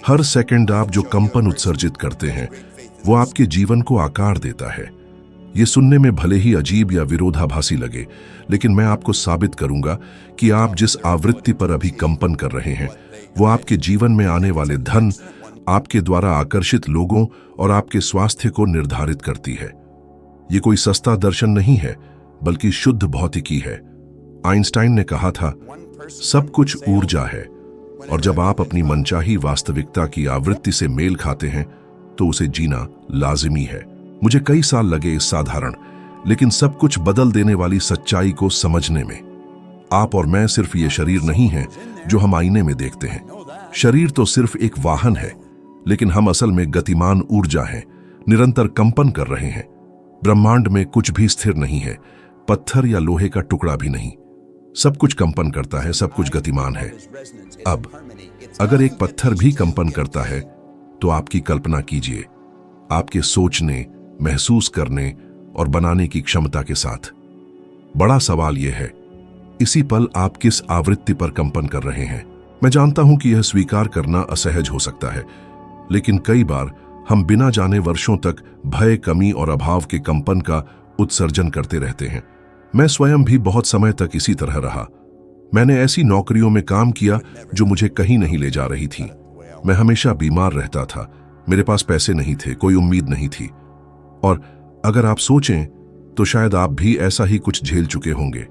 हर second आप जो कंपन उत्सर्जित करते हैं वो आपके जीवन को आकार देता है। ये सुनने में भले ही अजीब या विरोधाभासी लगे, लेकिन मैं आपको साबित करूंगा कि आप जिस आवृत्ति पर अभी कंपन कर रहे हैं वो आपके जीवन में आने वाले धन, आपके द्वारा आकर्षित लोगों और आपके स्वास्थ्य को निर्धारित करती है। ये कोई सस्ता दर्शन नहीं है, बल्कि शुद्ध भौतिकी है। आइंस्टाइन ने कहा था, सब कुछ ऊर्जा है, और जब आप अपनी मनचाही वास्तविकता की आवृत्ति से मेल खाते हैं तो उसे जीना लाजिमी है। मुझे कई साल लगे इस साधारण लेकिन सब कुछ बदल देने वाली सच्चाई को समझने में। आप और मैं सिर्फ ये शरीर नहीं हैं जो हम आईने में देखते हैं। शरीर तो सिर्फ एक वाहन है, लेकिन हम असल में गतिमान ऊर्जा हैं, निरंतर कंपन कर रहे हैं। ब्रह्मांड में कुछ भी स्थिर नहीं है, पत्थर या लोहे का टुकड़ा भी नहीं। सब कुछ कंपन करता है, सब कुछ गतिमान है। अब अगर एक पत्थर भी कंपन करता है तो आपकी कल्पना कीजिए, आपके सोचने, महसूस करने और बनाने की क्षमता के साथ। बड़ा सवाल यह है, इसी पल आप किस आवृत्ति पर कंपन कर रहे हैं? मैं जानता हूं कि यह स्वीकार करना असहज हो सकता है, लेकिन कई बार हम बिना जाने वर्षों तक भय, कमी और अभाव के कंपन का उत्सर्जन करते रहते हैं। मैं स्वयं भी बहुत समय तक इसी तरह रहा। मैंने ऐसी नौकरियों में काम किया जो मुझे कहीं नहीं ले जा रही थी। मैं हमेशा बीमार रहता था, मेरे पास पैसे नहीं थे, कोई उम्मीद नहीं थी। और अगर आप सोचें तो शायद आप भी ऐसा ही कुछ झेल चुके होंगे।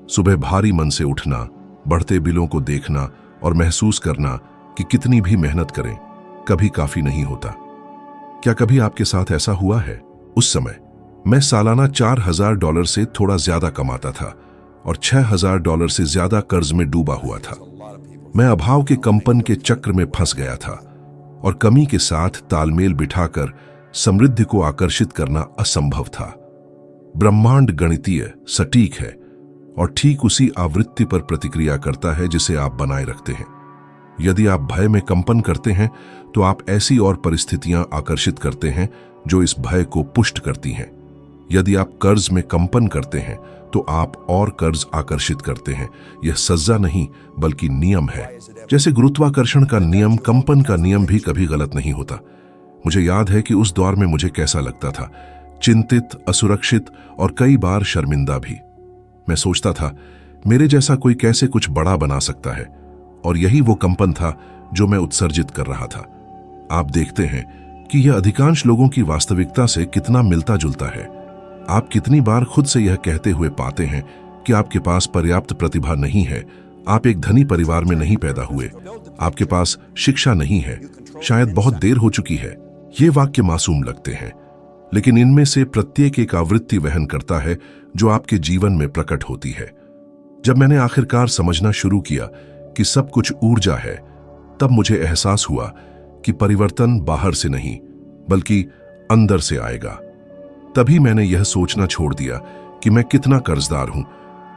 सुबह भारी मन से उठना, बढ़ते बिलों को देखना और महसूस करना कि कितनी भी मेहनत करें कभी काफी नहीं होता। क्या कभी आपके साथ ऐसा हुआ है? उस समय मैं सालाना $4000 से थोड़ा ज्यादा कमाता था और $6000 से ज्यादा कर्ज में डूबा हुआ था। मैं अभाव के कंपन के चक्र में फंस गया था और कमी के साथ तालमेल बिठाकर समृद्धि को आकर्षित करना असंभव था। ब्रह्मांड गणितीय, सटीक है और ठीक उसी आवृत्ति पर प्रतिक्रिया करता है जिसे आप बनाए रखते हैं। यदि आप भय में कंपन करते हैं तो आप ऐसी और परिस्थितियां आकर्षित करते हैं जो इस भय को पुष्ट करती हैं। यदि आप कर्ज में कंपन करते हैं तो आप और कर्ज आकर्षित करते हैं। यह सज्जा नहीं बल्कि नियम है। जैसे गुरुत्वाकर्षण का नियम, कंपन का नियम भी कभी गलत नहीं होता। मुझे याद है कि उस दौर में मुझे कैसा लगता था, चिंतित, असुरक्षित और कई बार शर्मिंदा भी। मैं सोचता था, मेरे जैसा कोई कैसे कुछ बड़ा बना सकता है, और यही वो कंपन था जो मैं उत्सर्जित कर रहा था। आप देखते हैं कि यह अधिकांश लोगों की वास्तविकता से कितना मिलता जुलता है। आप कितनी बार खुद से यह कहते हुए पाते हैं कि आपके पास पर्याप्त प्रतिभा नहीं है, आप एक धनी परिवार में नहीं पैदा हुए, आपके पास शिक्षा नहीं है, शायद बहुत देर हो चुकी है। ये वाक्य मासूम लगते हैं, लेकिन इनमें से प्रत्येक एक आवृत्ति वहन करता है जो आपके जीवन में प्रकट होती है। जब मैंने आखिरकार समझना शुरू किया कि सब कुछ ऊर्जा है, तब मुझे एहसास हुआ कि परिवर्तन बाहर से नहीं बल्कि अंदर से आएगा। तभी मैंने यह सोचना छोड़ दिया कि मैं कितना कर्जदार हूं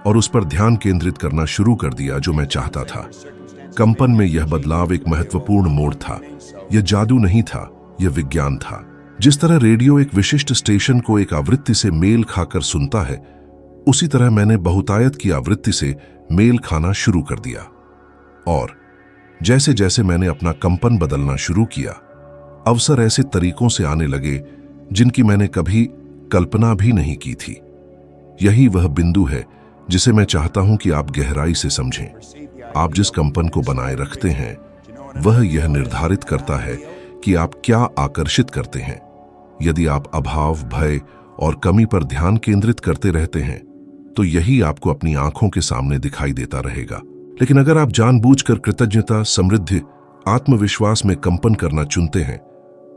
और उस पर ध्यान केंद्रित करना शुरू कर दिया जो मैं चाहता था। कंपन में यह बदलाव एक महत्वपूर्ण मोड़ था। यह जादू नहीं था, यह विज्ञान था। जिस तरह रेडियो एक विशिष्ट स्टेशन को एक आवृत्ति से मेल खाकर सुनता है, उसी तरह मैंने बहुतायत की आवृत्ति से मेल खाना शुरू कर दिया। और जैसे जैसे मैंने अपना कंपन बदलना शुरू किया, अवसर ऐसे तरीकों से आने लगे जिनकी मैंने कभी कल्पना भी नहीं की थी। यही वह बिंदु है जिसे मैं चाहता हूं कि आप गहराई से समझें। आप जिस कंपन को बनाए रखते हैं वह यह निर्धारित करता है कि आप क्या आकर्षित करते हैं। यदि आप अभाव, भय और कमी पर ध्यान केंद्रित करते रहते हैं तो यही आपको अपनी आंखों के सामने दिखाई देता रहेगा। लेकिन अगर आप जानबूझकर कृतज्ञता, समृद्धि, आत्मविश्वास में कंपन करना चुनते हैं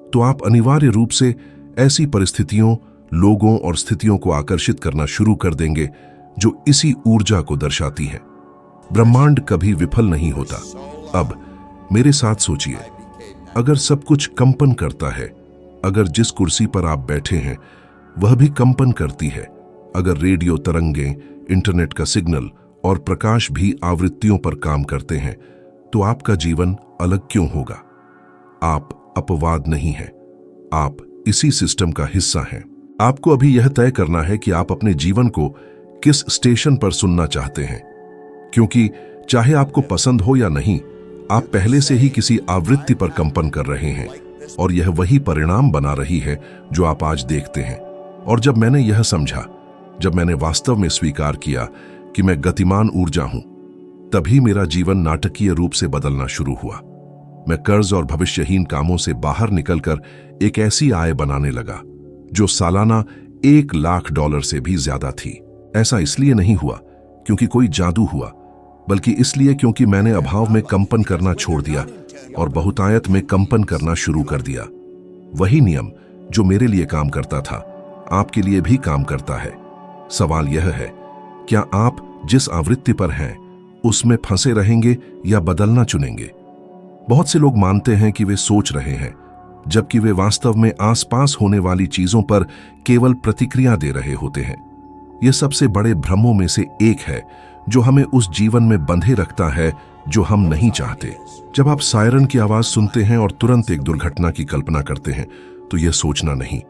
तो आप अनिवार्य रूप से ऐसी परिस्थितियों, लोगों और स्थितियों को आकर्षित करना शुरू कर देंगे जो इसी ऊर्जा को दर्शाती है। ब्रह्मांड कभी विफल नहीं होता। अब मेरे साथ सोचिए, अगर सब कुछ कंपन करता है, अगर जिस कुर्सी पर आप बैठे हैं वह भी कंपन करती है, अगर रेडियो तरंगें, इंटरनेट का सिग्नल और प्रकाश भी आवृत्तियों पर काम करते हैं, तो आपका जीवन अलग क्यों होगा? आप अपवाद नहीं हैं, आप इसी सिस्टम का हिस्सा हैं। आपको अभी यह तय करना है कि आप अपने जीवन को किस स्टेशन पर सुनना चाहते हैं, क्योंकि चाहे आपको पसंद हो या नहीं, आप पहले से ही किसी आवृत्ति पर कंपन कर रहे हैं और यह वही परिणाम बना रही है जो आप आज देखते हैं। और जब मैंने यह समझा, जब मैंने वास्तव में स्वीकार किया कि मैं गतिमान ऊर्जा हूं, तभी मेरा जीवन नाटकीय रूप से बदलना शुरू हुआ। मैं कर्ज और भविष्यहीन कामों से बाहर निकलकर एक ऐसी आय बनाने लगा जो सालाना $1,00,000 से भी ज्यादा थी। ऐसा इसलिए नहीं हुआ क्योंकि कोई जादू हुआ, बल्कि इसलिए क्योंकि मैंने अभाव में कंपन करना छोड़ दिया और बहुतायत में कंपन करना शुरू कर दिया। वही नियम जो मेरे लिए काम करता था, आपके लिए भी काम करता है। सवाल यह है, क्या आप जिस आवृत्ति पर हैं उसमें फंसे रहेंगे या बदलना चुनेंगे? बहुत से लोग मानते हैं कि वे सोच रहे हैं, जबकि वे वास्तव में आसपास होने वाली चीजों पर केवल प्रतिक्रिया दे रहे होते हैं। यह सबसे बड़े भ्रमों में से एक है जो हमें उस जीवन में बंधे रखता है जो हम नहीं चाहते। जब आप सायरन की आवाज सुनते हैं और तुरंत एक दुर्घटना की कल्पना करते हैं, तो यह सोचना नहीं,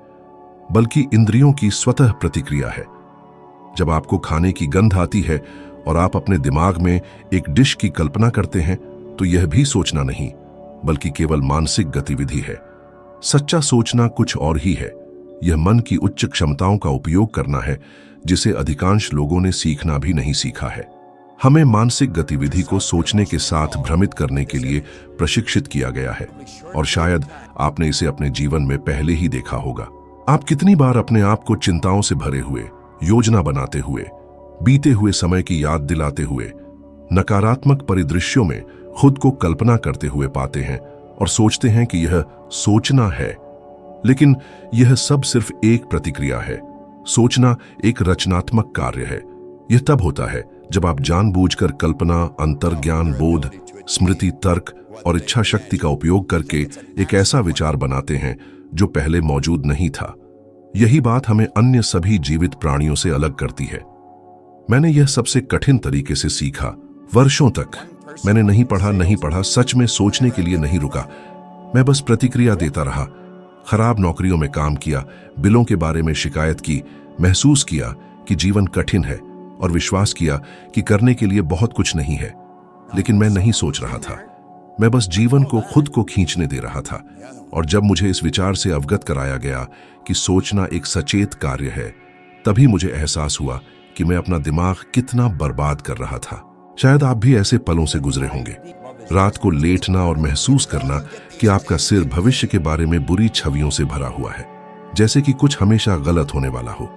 बल्कि इंद्रियों की स्वतः प्रतिक्रिया है। जब आपको खाने की गंध आती है और आप अपने दिमाग में एक डिश की कल्पना करते हैं, तो यह भी सोचना नहीं, बल्कि केवल मानसिक गतिविधि है। सच्चा सोचना कुछ और ही है। यह मन की उच्च क्षमताओं का उपयोग करना है, जिसे अधिकांश लोगों ने सीखना भी नहीं सीखा है। हमें मानसिक गतिविधि को सोचने के साथ भ्रमित करने के लिए प्रशिक्षित किया गया है, और शायद आपने इसे अपने जीवन में पहले ही देखा होगा। आप कितनी बार अपने आप को चिंताओं से भरे हुए, योजना बनाते हुए, बीते हुए समय की याद दिलाते हुए, नकारात्मक परिदृश्यों में खुद को कल्पना करते हुए पाते हैं और सोचते हैं कि यह सोचना है। लेकिन यह सब सिर्फ एक प्रतिक्रिया है। सोचना एक रचनात्मक कार्य है। यह तब होता है जब आप जानबूझकर कल्पना, अंतर्ज्ञान, बोध, स्मृति, तर्क और इच्छा शक्ति का उपयोग करके एक ऐसा विचार बनाते हैं जो पहले मौजूद नहीं था। यही बात हमें अन्य सभी जीवित प्राणियों से अलग करती है। मैंने यह सबसे कठिन तरीके से सीखा। वर्षों तक मैंने नहीं पढ़ा, सच में सोचने के लिए नहीं रुका। मैं बस प्रतिक्रिया देता रहा। खराब नौकरियों में काम किया, बिलों के बारे में शिकायत की, महसूस किया कि जीवन कठिन है और विश्वास किया कि करने के लिए बहुत कुछ नहीं है। लेकिन मैं नहीं सोच रहा था, मैं बस जीवन को खुद को खींचने दे रहा था। और जब मुझे इस विचार से अवगत कराया गया कि सोचना एक सचेत कार्य है, तभी मुझे एहसास हुआ कि मैं अपना दिमाग कितना बर्बाद कर रहा था। शायद आप भी ऐसे पलों से गुजरे होंगे। रात को लेटना और महसूस करना कि आपका सिर भविष्य के बारे में बुरी छवियों से भरा हुआ है, जैसे कि कुछ हमेशा गलत होने वाला हो।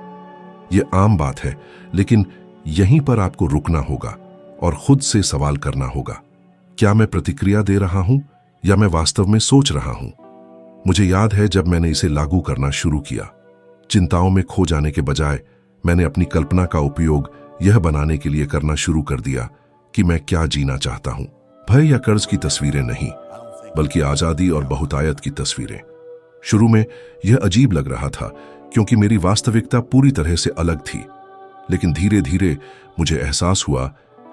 यह आम बात है, लेकिन यहीं पर आपको रुकना होगा और खुद से सवाल करना होगा, क्या मैं प्रतिक्रिया दे रहा हूं या मैं वास्तव में सोच रहा हूं? मुझे याद है जब मैंने इसे लागू करना शुरू किया, चिंताओं में खो जाने के बजाय मैंने अपनी कल्पना का उपयोग यह बनाने के लिए करना शुरू कर दिया कि मैं क्या जीना चाहता हूं। भय या कर्ज की तस्वीरें नहीं, बल्कि आजादी और बहुतायत की तस्वीरें। शुरू में यह अजीब लग रहा था क्योंकि मेरी वास्तविकता पूरी तरह से अलग थी, लेकिन धीरे धीरे मुझे एहसास हुआ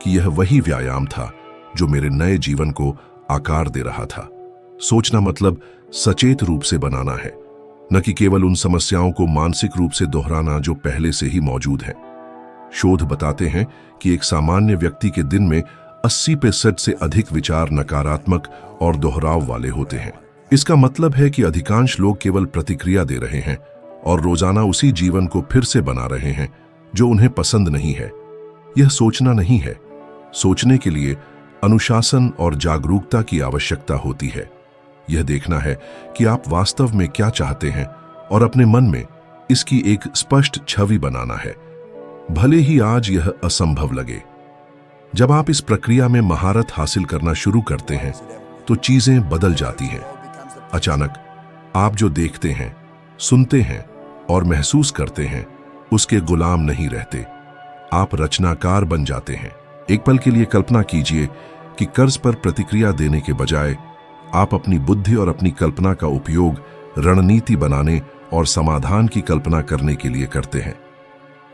कि यह वही व्यायाम था जो मेरे नए जीवन को आकार दे रहा था। सोचना मतलब सचेत रूप से बनाना है, न कि केवल उन समस्याओं को मानसिक रूप से दोहराना जो पहले से ही मौजूद हैं। शोध बताते हैं कि एक सामान्य व्यक्ति के दिन में 80% से अधिक विचार नकारात्मक और दोहराव वाले होते हैं। इसका मतलब है कि अधिकांश लोग केवल प्रतिक्रिया दे रहे हैं और रोजाना उसी जीवन को फिर से बना रहे हैं जो उन्हें पसंद नहीं है। यह सोचना नहीं है। सोचने के लिए अनुशासन और जागरूकता की आवश्यकता होती है। यह देखना है कि आप वास्तव में क्या चाहते हैं और अपने मन में इसकी एक स्पष्ट छवि बनाना है, भले ही आज यह असंभव लगे। जब आप इस प्रक्रिया में महारत हासिल करना शुरू करते हैं, तो चीजें बदल जाती हैं। अचानक आप जो देखते हैं, सुनते हैं और महसूस करते हैं, उसके गुलाम नहीं रहते। आप रचनाकार बन जाते हैं। एक पल के लिए कल्पना कीजिए कि कर्ज पर प्रतिक्रिया देने के बजाय आप अपनी बुद्धि और अपनी कल्पना का उपयोग रणनीति बनाने और समाधान की कल्पना करने के लिए करते हैं।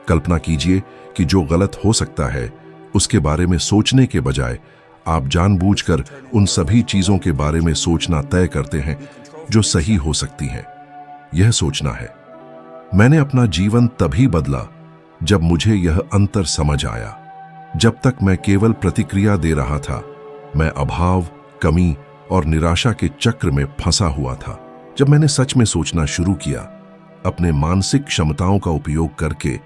कल्पना कीजिए कि जो गलत हो सकता है उसके बारे में सोचने के बजाय आप जानबूझकर उन सभी चीजों के बारे में सोचना तय करते हैं जो सही हो सकती हैं। यह सोचना है। मैंने अपना जीवन तभी बदला जब मुझे यह अंतर समझ आया। जब तक मैं केवल प्रतिक्रिया दे रहा था, मैं अभाव, कमी और निराशा के चक्र में फंसा हुआ था। जब मैंने सच में सोचना शुरू किया, अपने मानसिक क्षमताओं का उपयोग करके,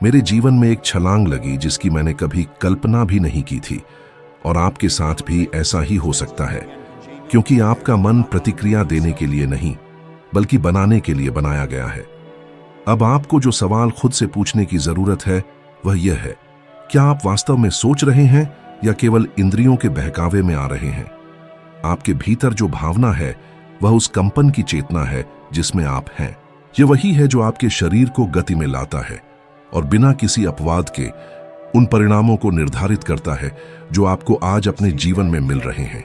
मेरे जीवन में एक छलांग लगी जिसकी मैंने कभी कल्पना भी नहीं की थी। और आपके साथ भी ऐसा ही हो सकता है, क्योंकि आपका मन प्रतिक्रिया देने के लिए नहीं, बल्कि बनाने के लिए बनाया गया है। अब आपको जो सवाल खुद से पूछने की जरूरत है वह यह है, क्या आप वास्तव में सोच रहे हैं या केवल इंद्रियों के बहकावे में आ रहे हैं? आपके भीतर जो भावना है वह उस कंपन की चेतना है जिसमें आप हैं। यह वही है जो आपके शरीर को गति में लाता है और बिना किसी अपवाद के उन परिणामों को निर्धारित करता है जो आपको आज अपने जीवन में मिल रहे हैं।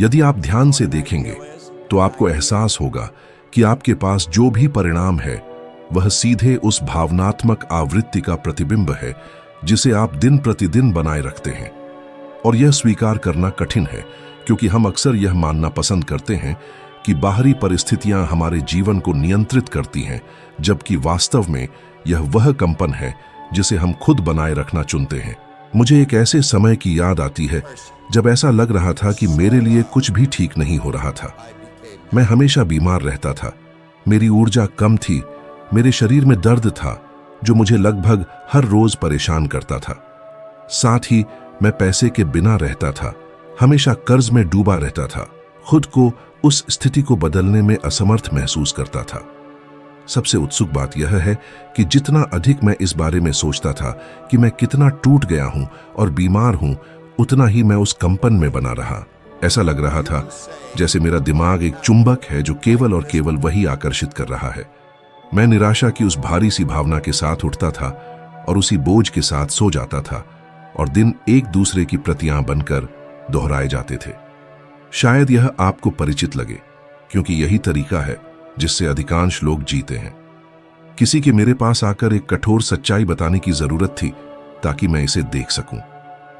यदि आप ध्यान से देखेंगे तो आपको एहसास होगा कि आपके पास जो भी परिणाम है वह सीधे उस भावनात्मक आवृत्ति का प्रतिबिंब है जिसे आप दिन प्रतिदिन बनाए रखते हैं। और यह स्वीकार करना कठिन है, क्योंकि हम अक्सर यह मानना पसंद करते हैं कि बाहरी परिस्थितियां हमारे जीवन को नियंत्रित करती हैं, जबकि वास्तव में यह वह कंपन है जिसे हम खुद बनाए रखना चुनते हैं। मुझे एक ऐसे समय की याद आती है जब ऐसा लग रहा था कि मेरे लिए कुछ भी ठीक नहीं हो रहा था। मैं हमेशा बीमार रहता था, मेरी ऊर्जा कम थी, मेरे शरीर में दर्द था जो मुझे लगभग हर रोज परेशान करता था। साथ ही मैं पैसे के बिना रहता था, हमेशा कर्ज में डूबा रहता था, खुद को उस स्थिति को बदलने में असमर्थ महसूस करता था। सबसे उत्सुक बात यह है कि जितना अधिक मैं इस बारे में सोचता था कि मैं कितना टूट गया हूं और बीमार हूं, उतना ही मैं उस कंपन में बना रहा। ऐसा लग रहा था जैसे मेरा दिमाग एक चुंबक है जो केवल और केवल वही आकर्षित कर रहा है। मैं निराशा की उस भारी सी भावना के साथ उठता था और उसी बोझ के साथ सो जाता था, और दिन एक दूसरे की प्रतियां बनकर दोहराए जाते थे। शायद यह आपको परिचित लगे, क्योंकि यही तरीका है जिससे अधिकांश लोग जीते हैं। किसी के मेरे पास आकर एक कठोर सच्चाई बताने की जरूरत थी ताकि मैं इसे देख सकूं।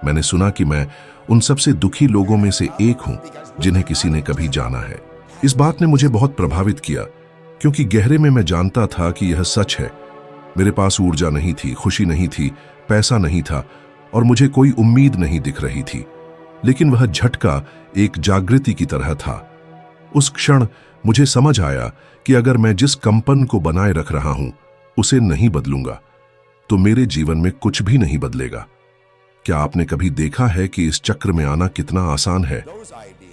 मैंने सुना कि मैं उन सबसे दुखी लोगों में से एक हूं जिन्हें किसी ने कभी जाना है। इस बात ने मुझे बहुत प्रभावित किया, क्योंकि गहरे में मैं जानता था कि यह सच है। मेरे पास ऊर्जा नहीं थी, खुशी नहीं थी, पैसा नहीं था और मुझे कोई उम्मीद नहीं दिख रही थी। लेकिन वह झटका एक जागृति की तरह था। उस क्षण मुझे समझ आया कि अगर मैं जिस कंपन को बनाए रख रहा हूं उसे नहीं बदलूंगा तो मेरे जीवन में कुछ भी नहीं बदलेगा। क्या आपने कभी देखा है कि इस चक्र में आना कितना आसान है?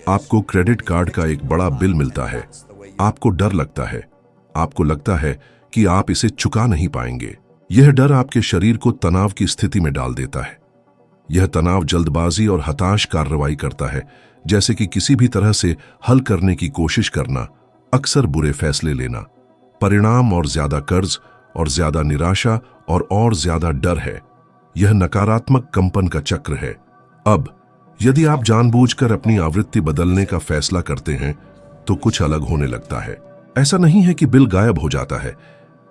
आपको क्रेडिट कार्ड का एक बड़ा बिल मिलता है, आपको डर लगता है, आपको लगता है कि आप इसे चुका नहीं पाएंगे। यह डर आपके शरीर को तनाव की स्थिति में डाल देता है। यह तनाव जल्दबाजी और हताश कार्रवाई करता है, जैसे कि किसी भी तरह से हल करने की कोशिश करना, अक्सर बुरे फैसले लेना। परिणाम और ज्यादा कर्ज और ज्यादा निराशा और ज्यादा डर है। यह नकारात्मक कंपन का चक्र है। अब यदि आप जानबूझकर अपनी आवृत्ति बदलने का फैसला करते हैं तो कुछ अलग होने लगता है। ऐसा नहीं है कि बिल गायब हो जाता है,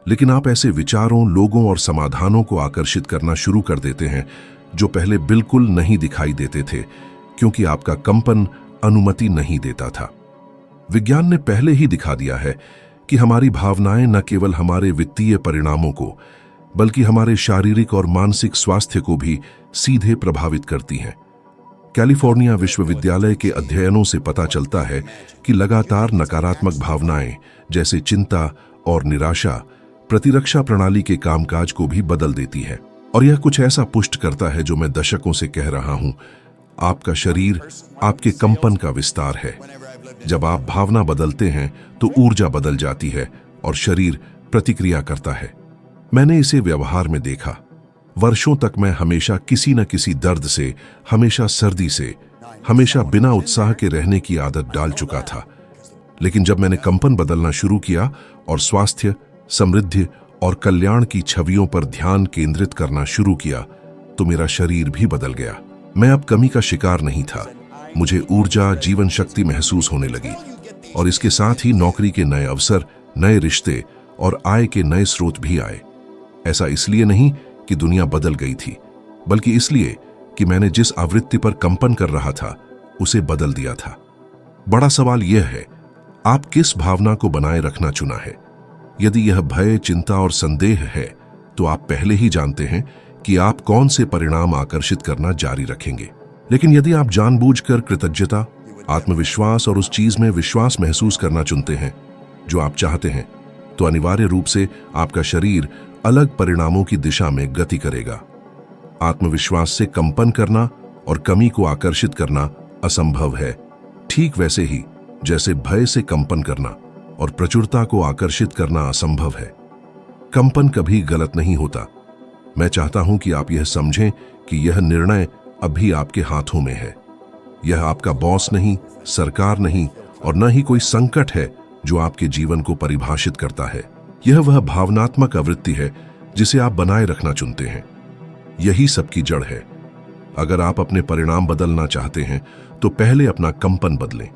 लेकिन आप ऐसे विचारों, लोगों और समाधानों को आकर्षित करना शुरू कर देते हैं जो पहले बिल्कुल नहीं दिखाई देते थे, क्योंकि आपका कंपन अनुमति नहीं देता था। विज्ञान ने पहले ही दिखा दिया है कि हमारी भावनाएं न केवल हमारे वित्तीय परिणामों को, बल्कि हमारे शारीरिक और मानसिक स्वास्थ्य को भी सीधे प्रभावित करती हैं। कैलिफोर्निया विश्वविद्यालय के अध्ययनों से पता चलता है कि लगातार नकारात्मक भावनाएं जैसे चिंता और निराशा प्रतिरक्षा प्रणाली के कामकाज को भी बदल देती है। और यह कुछ ऐसा पुष्ट करता है जो मैं दशकों से कह रहा हूं, आपका शरीर आपके कंपन का विस्तार है। जब आप भावना बदलते हैं तो ऊर्जा बदल जाती है और शरीर प्रतिक्रिया करता है। मैंने इसे व्यवहार में देखा। वर्षों तक मैं हमेशा किसी न किसी दर्द से, हमेशा सर्दी से, हमेशा बिना उत्साह के रहने की आदत डाल चुका था। लेकिन जब मैंने कंपन बदलना शुरू किया और स्वास्थ्य, समृद्धि और कल्याण की छवियों पर ध्यान केंद्रित करना शुरू किया तो मेरा शरीर भी बदल गया। मैं अब कमी का शिकार नहीं था। मुझे ऊर्जा, जीवन शक्ति महसूस होने लगी और इसके साथ ही नौकरी के नए अवसर, नए रिश्ते और आय के नए स्रोत भी आए। ऐसा इसलिए नहीं कि दुनिया बदल गई थी, बल्कि इसलिए कि मैंने जिस आवृत्ति पर कंपन कर रहा था उसे बदल दिया था। बड़ा सवाल यह है, आप किस भावना को बनाए रखना चुना है? यदि यह भय, चिंता और संदेह है तो आप पहले ही जानते हैं कि आप कौन से परिणाम आकर्षित करना जारी रखेंगे। लेकिन यदि आप जानबूझकर कृतज्ञता, आत्मविश्वास और उस चीज में विश्वास महसूस करना चुनते हैं जो आप चाहते हैं, तो अनिवार्य रूप से आपका शरीर अलग परिणामों की दिशा में गति करेगा। आत्मविश्वास से कंपन करना और कमी को आकर्षित करना असंभव है, ठीक वैसे ही जैसे भय से कंपन करना और प्रचुरता को आकर्षित करना असंभव है। कंपन कभी गलत नहीं होता। मैं चाहता हूं कि आप यह समझें कि यह निर्णय अभी आपके हाथों में है। यह आपका बॉस नहीं, सरकार नहीं और न ही कोई संकट है जो आपके जीवन को परिभाषित करता है। यह वह भावनात्मक आवृत्ति है जिसे आप बनाए रखना चुनते हैं। यही सबकी जड़ है। अगर आप अपने परिणाम बदलना चाहते हैं तो पहले अपना कंपन बदलें,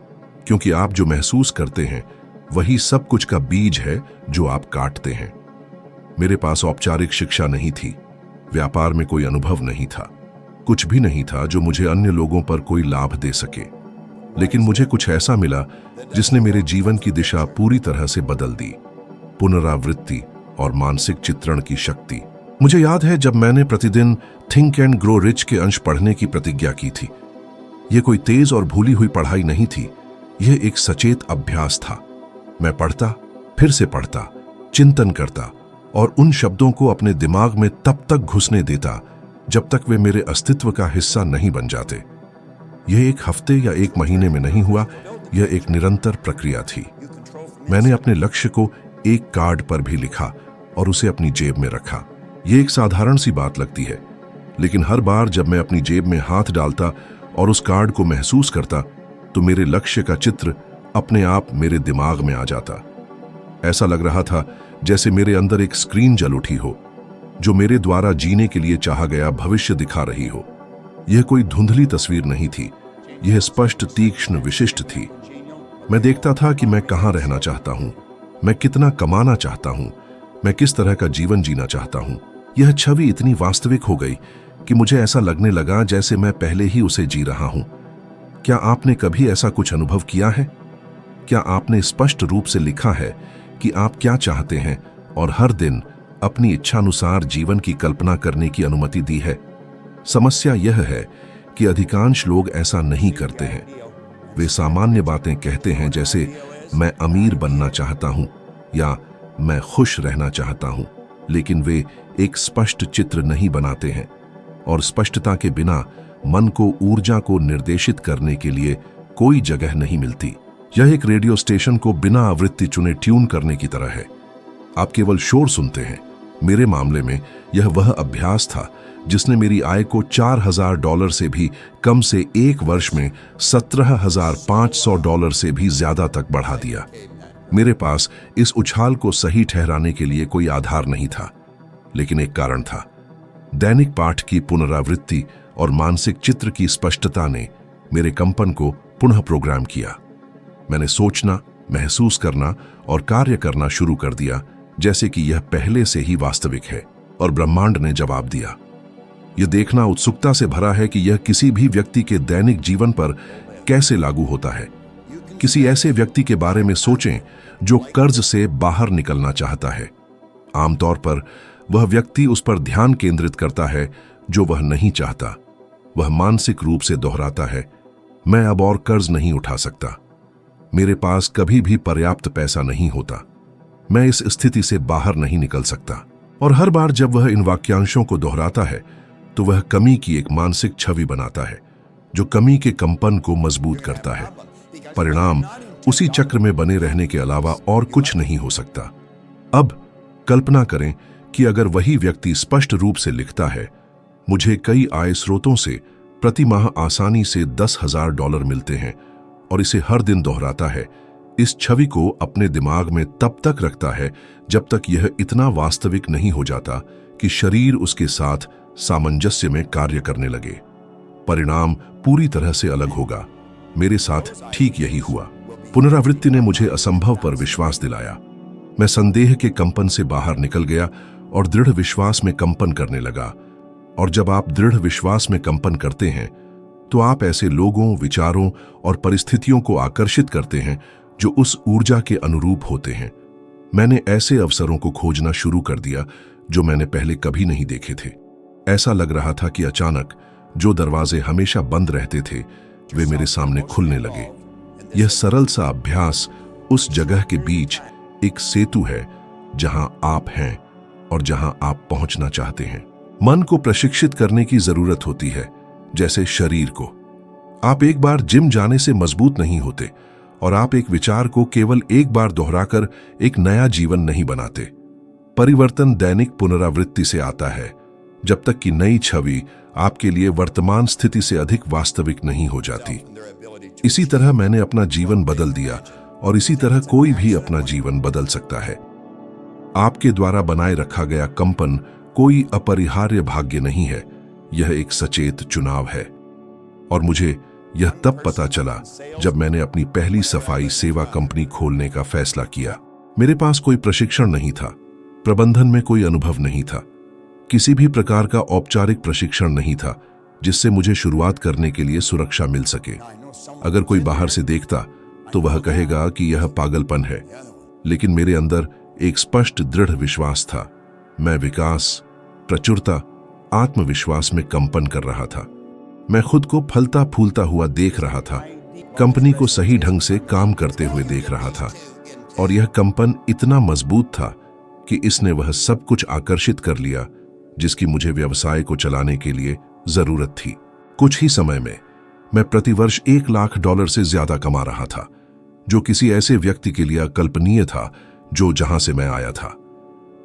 क्योंकि आप जो महसूस करते हैं वही सब कुछ का बीज है जो आप काटते हैं। मेरे पास औपचारिक शिक्षा नहीं थी, व्यापार में कोई अनुभव नहीं था, कुछ भी नहीं था जो मुझे अन्य लोगों पर कोई लाभ दे सके। लेकिन मुझे कुछ ऐसा मिला जिसने मेरे जीवन की दिशा पूरी तरह से बदल दी। पुनरावृत्ति और मानसिक चित्रण की शक्ति। मुझे याद है जब मैंने प्रतिदिन थिंक एंड ग्रो रिच के अंश पढ़ने की प्रतिज्ञा की थी। यह कोई तेज और भूली हुई पढ़ाई नहीं थी, यह एक सचेत अभ्यास था। मैं पढ़ता, फिर से पढ़ता, चिंतन करता और उन शब्दों को अपने दिमाग में तब तक घुसने देता जब तक वे मेरे अस्तित्व का हिस्सा नहीं बन जाते। यह एक हफ्ते या एक महीने में नहीं हुआ, यह एक निरंतर प्रक्रिया थी। मैंने अपने लक्ष्य को एक कार्ड पर भी लिखा और उसे अपनी जेब में रखा। यह एक साधारण सी बात लगती है, लेकिन हर बार जब मैं अपनी जेब में हाथ डालता और उस कार्ड को महसूस करता तो मेरे लक्ष्य का चित्र अपने आप मेरे दिमाग में आ जाता। ऐसा लग रहा था जैसे मेरे अंदर एक स्क्रीन जल उठी हो जो मेरे द्वारा जीने के लिए चाहा गया भविष्य दिखा रही हो। यह कोई धुंधली तस्वीर नहीं थी, यह स्पष्ट, तीक्ष्ण, विशिष्ट थी। मैं देखता था कि मैं कहां रहना चाहता हूं, मैं कितना कमाना चाहता हूं, मैं किस तरह का जीवन जीना चाहता हूं। यह छवि इतनी वास्तविक हो गई कि मुझे ऐसा लगने लगा जैसे मैं पहले ही उसे जी रहा हूं। क्या आपने कभी ऐसा कुछ अनुभव किया है? क्या आपने स्पष्ट रूप से लिखा है कि आप क्या चाहते हैं और हर दिन अपनी इच्छानुसार जीवन की कल्पना करने की अनुमति दी है? समस्या यह है कि अधिकांश लोग ऐसा नहीं करते हैं। वे सामान्य बातें कहते हैं, जैसे मैं अमीर बनना चाहता हूं या मैं खुश रहना चाहता हूं, लेकिन वे एक स्पष्ट चित्र नहीं बनाते हैं। और स्पष्टता के बिना मन को ऊर्जा को निर्देशित करने के लिए कोई जगह नहीं मिलती। यह एक रेडियो स्टेशन को बिना आवृत्ति चुने ट्यून करने की तरह है। आप केवल शोर सुनते हैं। मेरे मामले में यह वह अभ्यास था जिसने मेरी आय को $4,000 से भी कम से एक वर्ष में $17,500 से भी ज्यादा तक बढ़ा दिया। मेरे पास इस उछाल को सही ठहराने के लिए कोई आधार नहीं था, लेकिन एक कारण था। दैनिक पाठ की पुनरावृत्ति और मानसिक चित्र की स्पष्टता ने मेरे कंपन को पुनः प्रोग्राम किया। मैंने सोचना, महसूस करना और कार्य करना शुरू कर दिया जैसे कि यह पहले से ही वास्तविक है, और ब्रह्मांड ने जवाब दिया। यह देखना उत्सुकता से भरा है कि यह किसी भी व्यक्ति के दैनिक जीवन पर कैसे लागू होता है। किसी ऐसे व्यक्ति के बारे में सोचें जो कर्ज से बाहर निकलना चाहता है। आमतौर पर वह व्यक्ति उस पर ध्यान केंद्रित करता है जो वह नहीं चाहता। वह मानसिक रूप से दोहराता है, मैं अब और कर्ज नहीं उठा सकता, मेरे पास कभी भी पर्याप्त पैसा नहीं होता, मैं इस स्थिति से बाहर नहीं निकल सकता। और हर बार जब वह इन वाक्यांशों को दोहराता है तो वह कमी की एक मानसिक छवि बनाता है जो कमी के कंपन को मजबूत करता है। परिणाम उसी चक्र में बने रहने के अलावा और कुछ नहीं हो सकता। अब कल्पना करें कि अगर वही व्यक्ति स्पष्ट रूप से लिखता है, मुझे कई आय स्रोतों से प्रति माह आसानी से $10,000 मिलते हैं, और इसे हर दिन दोहराता है, इस छवि को अपने दिमाग में तब तक रखता है जब तक यह इतना वास्तविक नहीं हो जाता कि शरीर उसके साथ सामंजस्य में कार्य करने लगे। परिणाम पूरी तरह से अलग होगा। मेरे साथ ठीक यही हुआ। पुनरावृत्ति ने मुझे असंभव पर विश्वास दिलाया। मैं संदेह के कंपन से बाहर निकल गया और दृढ़ विश्वास में कंपन करने लगा। और जब आप दृढ़ विश्वास में कंपन करते हैं तो आप ऐसे लोगों, विचारों और परिस्थितियों को आकर्षित करते हैं जो उस ऊर्जा के अनुरूप होते हैं। मैंने ऐसे अवसरों को खोजना शुरू कर दिया जो मैंने पहले कभी नहीं देखे थे। ऐसा लग रहा था कि अचानक जो दरवाजे हमेशा बंद रहते थे वे मेरे सामने खुलने लगे। यह सरल सा अभ्यास उस जगह के बीच एक सेतु है जहां आप हैं और जहां आप पहुंचना चाहते हैं। मन को प्रशिक्षित करने की जरूरत होती है, जैसे शरीर को। आप एक बार जिम जाने से मजबूत नहीं होते और आप एक विचार को केवल एक बार दोहराकर एक नया जीवन नहीं बनाते। परिवर्तन दैनिक पुनरावृत्ति से आता है, जब तक कि नई छवि आपके लिए वर्तमान स्थिति से अधिक वास्तविक नहीं हो जाती। इसी तरह मैंने अपना जीवन बदल दिया और इसी तरह कोई भी अपना जीवन बदल सकता है। आपके द्वारा बनाए रखा गया कंपन कोई अपरिहार्य भाग्य नहीं है, यह एक सचेत चुनाव है। और मुझे यह तब पता चला जब मैंने अपनी पहली सफाई सेवा कंपनी खोलने का फैसला किया। मेरे पास कोई प्रशिक्षण नहीं था, प्रबंधन में कोई अनुभव नहीं था, किसी भी प्रकार का औपचारिक प्रशिक्षण नहीं था जिससे मुझे शुरुआत करने के लिए सुरक्षा मिल सके। अगर कोई बाहर से देखता तो वह कहेगा कि यह पागलपन है, लेकिन मेरे अंदर एक स्पष्ट दृढ़ विश्वास था। मैं विकास, प्रचुरता, आत्मविश्वास में कंपन कर रहा था। मैं खुद को फलता फूलता हुआ देख रहा था, कंपनी को सही ढंग से काम करते हुए देख रहा था, और यह कंपन इतना मजबूत था कि इसने वह सब कुछ आकर्षित कर लिया जिसकी मुझे व्यवसाय को चलाने के लिए जरूरत थी। कुछ ही समय में मैं प्रतिवर्ष $1,00,000 से ज्यादा कमा रहा था, जो किसी ऐसे व्यक्ति के लिए अकल्पनीय था जो जहां से मैं आया था।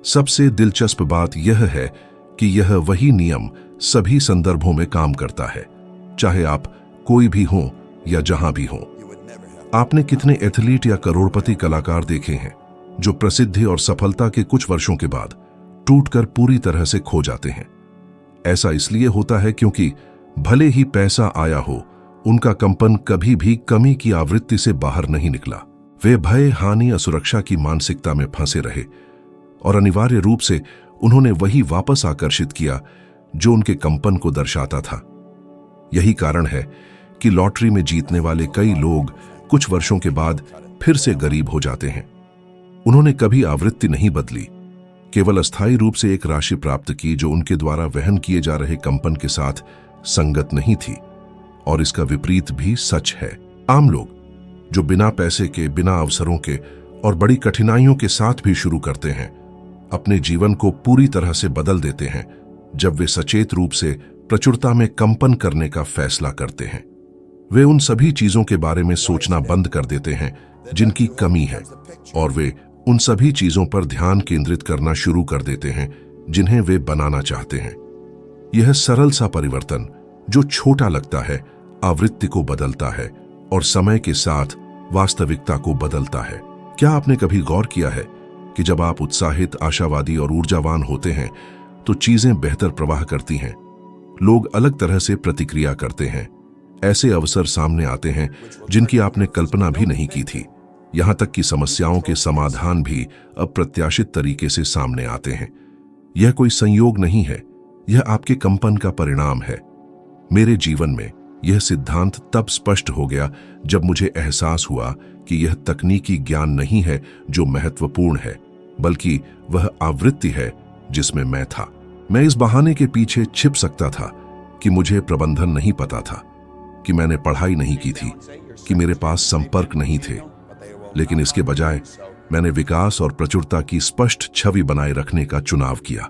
सबसे दिलचस्प बात यह है कि यह वही नियम सभी संदर्भों में काम करता है, चाहे आप कोई भी हों या जहां भी हों। आपने कितने एथलीट या करोड़पति कलाकार देखे हैं जो प्रसिद्धि और सफलता के कुछ वर्षों के बाद टूटकर पूरी तरह से खो जाते हैं? ऐसा इसलिए होता है क्योंकि भले ही पैसा आया हो, उनका कंपन कभी भी कमी की आवृत्ति से बाहर नहीं निकला। वे भय, हानि, असुरक्षा की मानसिकता में फंसे रहे और अनिवार्य रूप से उन्होंने वही वापस आकर्षित किया जो उनके कंपन को दर्शाता था। यही कारण है कि लॉटरी में जीतने वाले कई लोग कुछ वर्षों के बाद फिर से गरीब हो जाते हैं। उन्होंने कभी आवृत्ति नहीं बदली, केवल अस्थायी रूप से एक राशि प्राप्त की जो उनके द्वारा वहन किए जा रहे कंपन के साथ संगत नहीं थी। और इसका विपरीत भी सच है। आम लोग जो बिना पैसे के, बिना अवसरों के और बड़ी कठिनाइयों के साथ भी शुरू करते हैं, अपने जीवन को पूरी तरह से बदल देते हैं जब वे सचेत रूप से प्रचुरता में कंपन करने का फैसला करते हैं। वे उन सभी चीजों के बारे में सोचना बंद कर देते हैं जिनकी कमी है, और वे उन सभी चीजों पर ध्यान केंद्रित करना शुरू कर देते हैं जिन्हें वे बनाना चाहते हैं। यह सरल सा परिवर्तन जो छोटा लगता है, आवृत्ति को बदलता है और समय के साथ वास्तविकता को बदलता है। क्या आपने कभी गौर किया है कि जब आप उत्साहित, आशावादी और ऊर्जावान होते हैं तो चीजें बेहतर प्रवाह करती हैं? लोग अलग तरह से प्रतिक्रिया करते हैं, ऐसे अवसर सामने आते हैं जिनकी आपने कल्पना भी नहीं की थी। यहां तक कि समस्याओं के समाधान भी अप्रत्याशित तरीके से सामने आते हैं। यह कोई संयोग नहीं है, यह आपके कंपन का परिणाम है। मेरे जीवन में यह सिद्धांत तब स्पष्ट हो गया जब मुझे एहसास हुआ कि यह तकनीकी ज्ञान नहीं है जो महत्वपूर्ण है, बल्कि वह आवृत्ति है जिसमें मैं था। मैं इस बहाने के पीछे छिप सकता था कि मुझे प्रबंधन नहीं पता था, कि मैंने पढ़ाई नहीं की थी, कि मेरे पास संपर्क नहीं थे, लेकिन इसके बजाय मैंने विकास और प्रचुरता की स्पष्ट छवि बनाए रखने का चुनाव किया।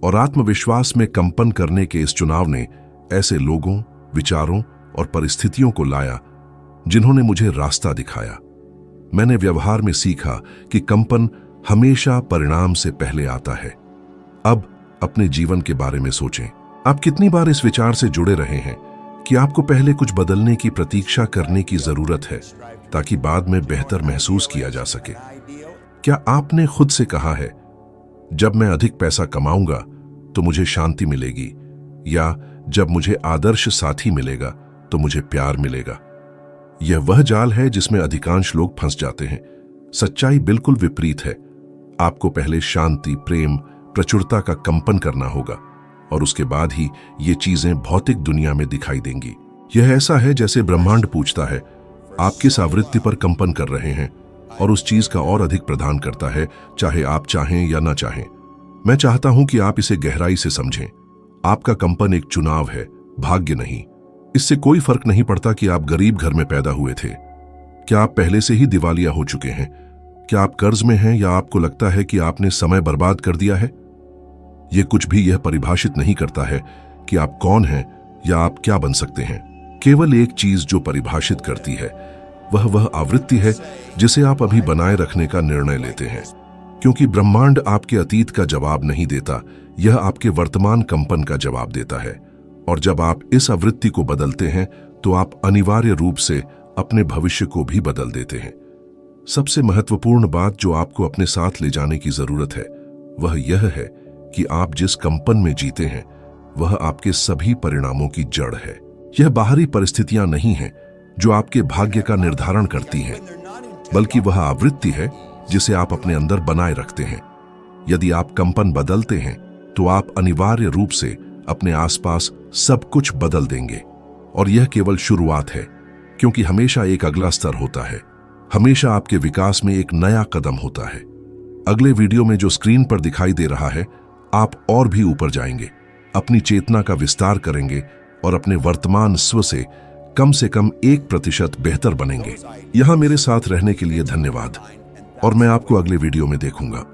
और आत्मविश्वास में कंपन करने के इस चुनाव ने ऐसे लोगों, विचारों और परिस्थितियों को लाया जिन्होंने मुझे रास्ता दिखाया। मैंने व्यवहार में सीखा कि कंपन हमेशा परिणाम से पहले आता है। अब अपने जीवन के बारे में सोचें। आप कितनी बार इस विचार से जुड़े रहे हैं कि आपको पहले कुछ बदलने की प्रतीक्षा करने की जरूरत है ताकि बाद में बेहतर महसूस किया जा सके? क्या आपने खुद से कहा है, जब मैं अधिक पैसा कमाऊंगा तो मुझे शांति मिलेगी, या जब मुझे आदर्श साथी मिलेगा तो मुझे प्यार मिलेगा? यह वह जाल है जिसमें अधिकांश लोग फंस जाते हैं। सच्चाई बिल्कुल विपरीत है। आपको पहले शांति, प्रेम, प्रचुरता का कंपन करना होगा और उसके बाद ही ये चीजें भौतिक दुनिया में दिखाई देंगी। यह ऐसा है जैसे ब्रह्मांड पूछता है, आप किस आवृत्ति पर कंपन कर रहे हैं, और उस चीज का और अधिक प्रदान करता है, चाहे आप चाहें या ना चाहें। मैं चाहता हूं कि आप इसे गहराई से समझें। आपका कंपन एक चुनाव है, भाग्य नहीं। इससे कोई फर्क नहीं पड़ता कि आप गरीब घर में पैदा हुए थे क्या आप पहले से ही दिवालिया हो चुके हैं? क्या आप कर्ज में हैं या आपको लगता है कि आपने समय बर्बाद कर दिया है? यह कुछ भी यह परिभाषित नहीं करता है कि आप कौन हैं या आप क्या बन सकते हैं। केवल एक चीज जो परिभाषित करती है वह आवृत्ति है जिसे आप अभी बनाए रखने का निर्णय लेते हैं। क्योंकि ब्रह्मांड आपके अतीत का जवाब नहीं देता, यह आपके वर्तमान कंपन का जवाब देता है। और जब आप इस आवृत्ति को बदलते हैं तो आप अनिवार्य रूप से अपने भविष्य को भी बदल देते हैं। सबसे महत्वपूर्ण बात जो आपको अपने साथ ले जाने की जरूरत है वह यह है कि आप जिस कंपन में जीते हैं वह आपके सभी परिणामों की जड़ है। यह बाहरी परिस्थितियां नहीं हैं जो आपके भाग्य का निर्धारण करती हैं, बल्कि वह आवृत्ति है जिसे आप अपने अंदर बनाए रखते हैं। यदि आप कंपन बदलते हैं तो आप अनिवार्य रूप से अपने आसपास सब कुछ बदल देंगे। और यह केवल शुरुआत है, क्योंकि हमेशा एक अगला स्तर होता है। हमेशा आपके विकास में एक नया कदम होता है। अगले वीडियो में जो स्क्रीन पर दिखाई दे रहा है, आप और भी ऊपर जाएंगे, अपनी चेतना का विस्तार करेंगे और अपने वर्तमान स्व से कम 1% बेहतर बनेंगे। यहां मेरे साथ रहने के लिए धन्यवाद और मैं आपको अगले वीडियो में देखूंगा।